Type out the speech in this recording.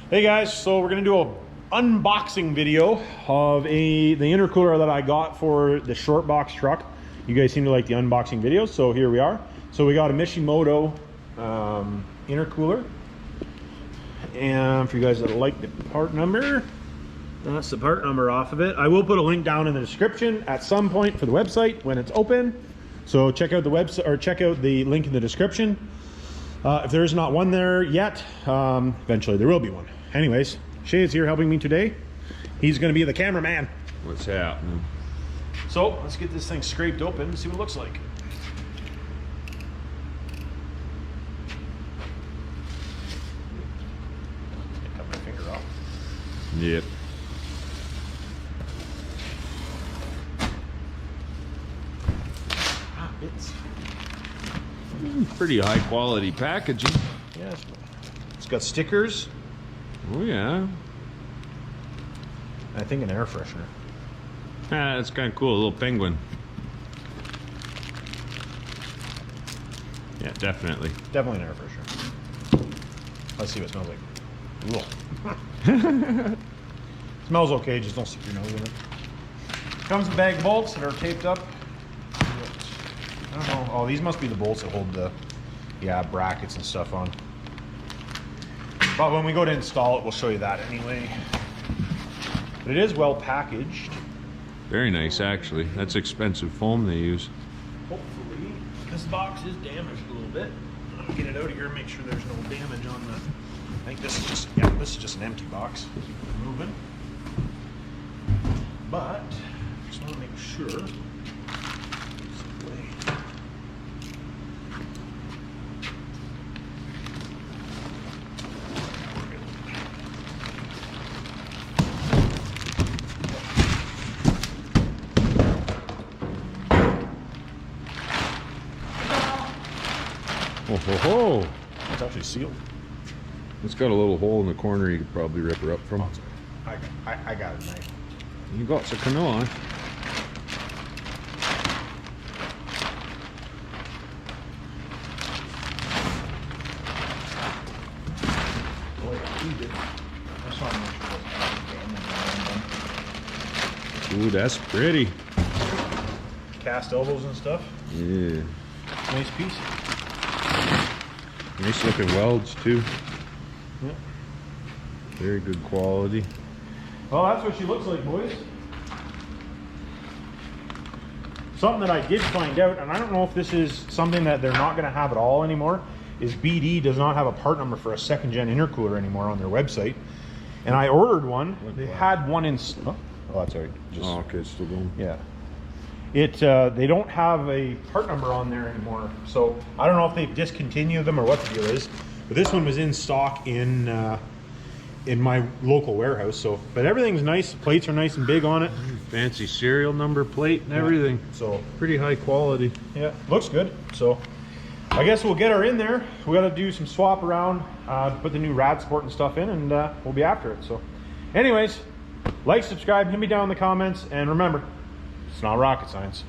Hey guys, so we're gonna do a unboxing video of the intercooler that I got for the short box truck. You guys seem to like the unboxing videos, so here we are. So we got a Mishimoto intercooler, and for you guys that like the part number, that's the part number off of it. I will put a link down in the description at some point for the website when it's open. So check out the website, or check out the link in the description. If there's not one there yet, eventually there will be one. Anyways, Shay's here helping me today. He's going to be the cameraman. What's happening? So let's get this thing scraped open and see what it looks like. Cut my finger off. Yep. It's Pretty high quality packaging. yeah, it's got stickers. Oh yeah. I think an air freshener. Ah, that's kind of cool. A little penguin. Yeah, definitely. Definitely an air freshener. Let's see what it smells like. Smells okay, just don't stick your nose in it. Comes with a bag of bolts that are taped up. I don't know. Oh, these must be the bolts that hold the brackets and stuff on. But when we go to install it, we'll show you that anyway. But it is well packaged. Very nice, actually. That's expensive foam they use. Hopefully, this box is damaged a little bit. I'll get it out of here and make sure there's no damage on the. I think this is just an empty box. Keep it moving. But just want to make sure. Oh ho ho! It's actually sealed. It's got a little hole in the corner you could probably rip her up from. I got a knife. You got some canoe on. Boy, he did. I just want to make sure it's damage. Ooh, that's pretty. Cast elbows and stuff. Yeah. Nice piece. Nice looking welds too. Yep. Very good quality. Well, that's what she looks like, boys. Something that I did find out, and I don't know if this is something that they're not going to have at all anymore, is BD does not have a part number for a second gen intercooler anymore on their website. And I ordered one. They had one in. Oh, that's all right. Oh, okay, it's still going. Yeah. They don't have a part number on there anymore, so I don't know if they've discontinued them or what the deal is. But this one was in stock in my local warehouse. So, but everything's nice. The plates are nice and big on it. Fancy serial number plate and everything. So pretty high quality. yeah, looks good. So I guess we'll get her in there. We got to do some swap around, put the new rad sport and stuff in, and we'll be after it. So, anyways, like, subscribe, hit me down in the comments, and remember, it's not rocket science.